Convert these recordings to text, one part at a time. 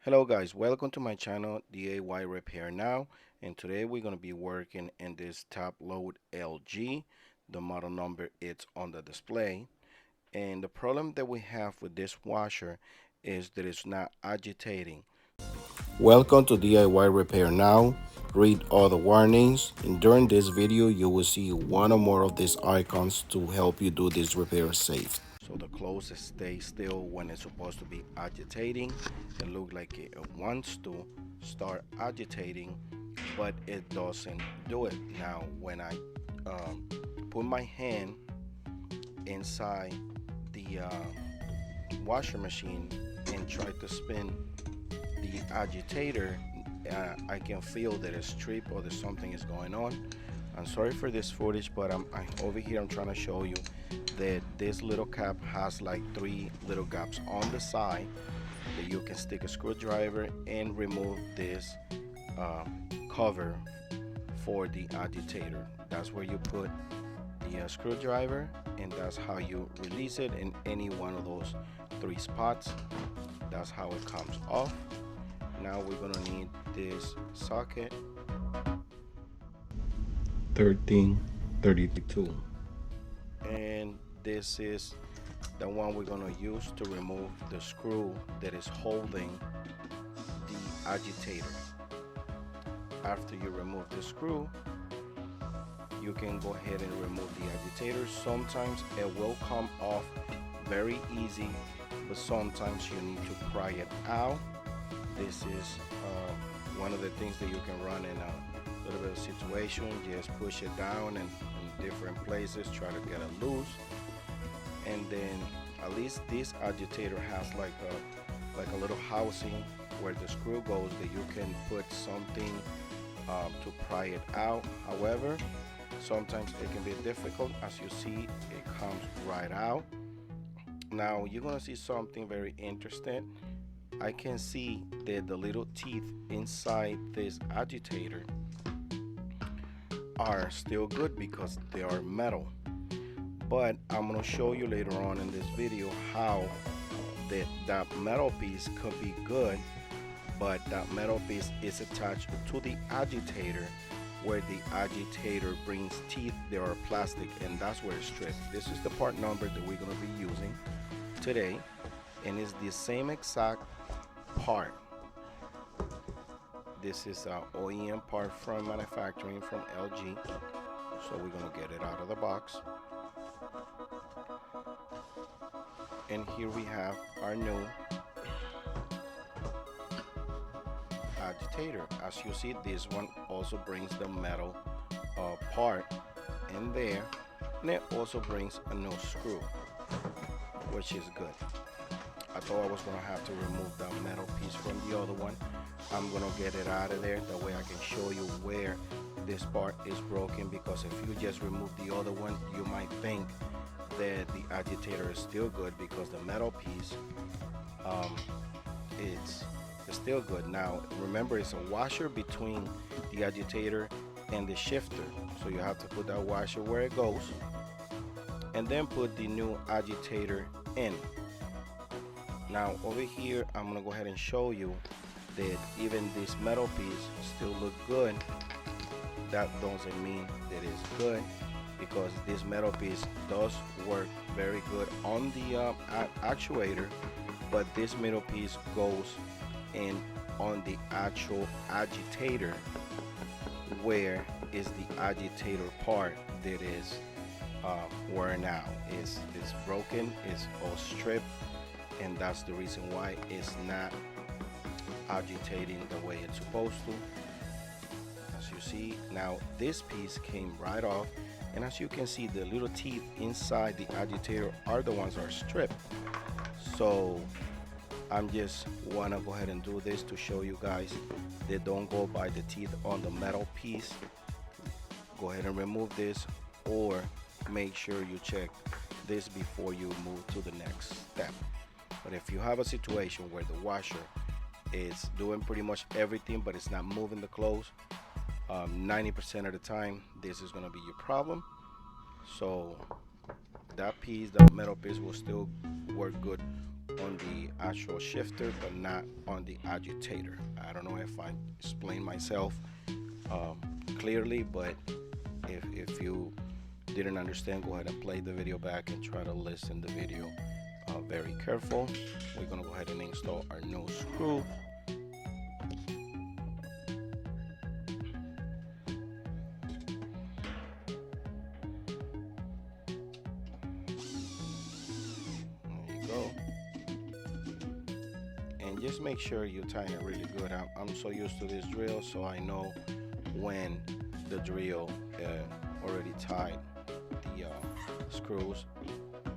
Hello guys, welcome to my channel DIY Repair Now, and today we're going to be working in this top load LG. The model number is on the display, and the problem that we have with this washer is that it's not agitating. Welcome to DIY Repair Now. Read all the warnings, and during this video you will see one or more of these icons to help you do this repair safe. So the clothes stay still when it's supposed to be agitating. It looks like it wants to start agitating, but it doesn't do it. Now when I put my hand inside the washer machine and try to spin the agitator, I can feel that it's tripped or that something is going on. I'm sorry for this footage, but I'm over here. I'm trying to show you that this little cap has like 3 little gaps on the side that you can stick a screwdriver and remove this cover for the agitator. That's where you put the screwdriver, and that's how you release it in any one of those 3 spots. That's how it comes off. Now we're gonna need this socket 1332, and this is the one we're gonna use to remove the screw that is holding the agitator. After you remove the screw, you can go ahead and remove the agitator. Sometimes it will come off very easy, but sometimes you need to pry it out. This is one of the things that you can run in a little bit of situation. Just push it down and in different places, try to get it loose. And then at least this agitator has like a little housing where the screw goes that you can put something to pry it out. However, sometimes it can be difficult. As you see, it comes right out. Now you're gonna see something very interesting. I can see that the little teeth inside this agitator are still good because they are metal. But I'm going to show you later on in this video how that metal piece could be good, but that metal piece is attached to the agitator, where the agitator brings teeth that are plastic, and that's where it's stripped. This is the part number that we're going to be using today, and it's the same exact part. This is an OEM part from manufacturing from LG, so we're going to get it out of the box. And here we have our new agitator. As you see, this one also brings the metal part in there, and it also brings a new screw, which is good. I thought I was going to have to remove the metal piece from the other one. I'm going to get it out of there, that way I can show you where this part is broken, because if you just remove the other one, you might think that the agitator is still good because the metal piece it's still good. Now remember, it's a washer between the agitator and the shifter, so you have to put that washer where it goes and then put the new agitator in. Now over here, I'm gonna go ahead and show you that even this metal piece still look good. That doesn't mean that it's good, because this metal piece does work very good on the actuator, but this metal piece goes in on the actual agitator, where is the agitator part that is worn out, is broken, is all stripped, and that's the reason why it's not agitating the way it's supposed to. As you see, now this piece came right off, and as you can see, the little teeth inside the agitator are the ones that are stripped. So I'm just wanna go ahead and do this to show you guys that don't go by the teeth on the metal piece. Go ahead and remove this, or make sure you check this before you move to the next step. But if you have a situation where the washer is doing pretty much everything but it's not moving the clothes, 90% of the time this is going to be your problem. So that piece, that metal piece, will still work good on the actual shifter, but not on the agitator. I don't know if I explained myself clearly, but if you didn't understand, go ahead and play the video back and try to listen the video very careful. We're gonna go ahead and install our new screw. And just make sure you tighten it really good. I'm so used to this drill, so I know when the drill already tied the screws.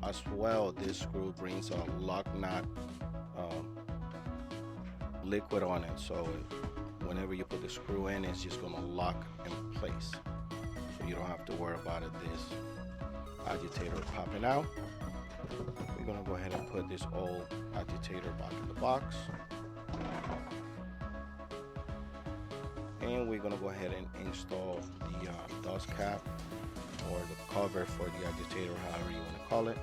As well, this screw brings a lock nut liquid on it, so whenever you put the screw in, it's just gonna lock in place, so you don't have to worry about this agitator popping out. We're gonna go ahead and put this old agitator back in the box, and we're gonna go ahead and install the dust cap or the cover for the agitator, however you want to call it.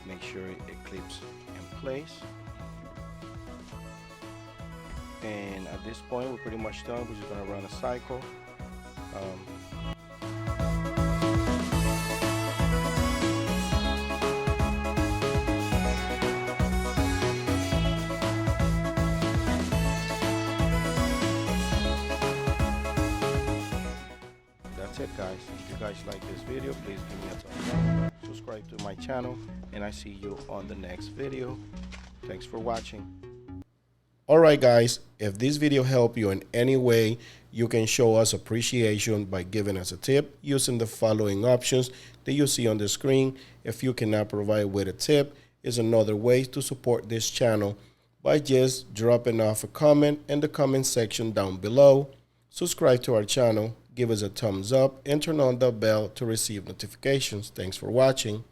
Make sure it clips in place, and at this point we're pretty much done. We're just gonna run a cycle. That's it, guys. If you guys like this video, please give me a thumbs up, subscribe to my channel, and I see you on the next video. Thanks for watching. Alright guys, if this video helped you in any way, you can show us appreciation by giving us a tip using the following options that you see on the screen. If you cannot provide with a tip, is another way to support this channel by just dropping off a comment in the comment section down below. Subscribe to our channel, give us a thumbs up, and turn on the bell to receive notifications. Thanks for watching.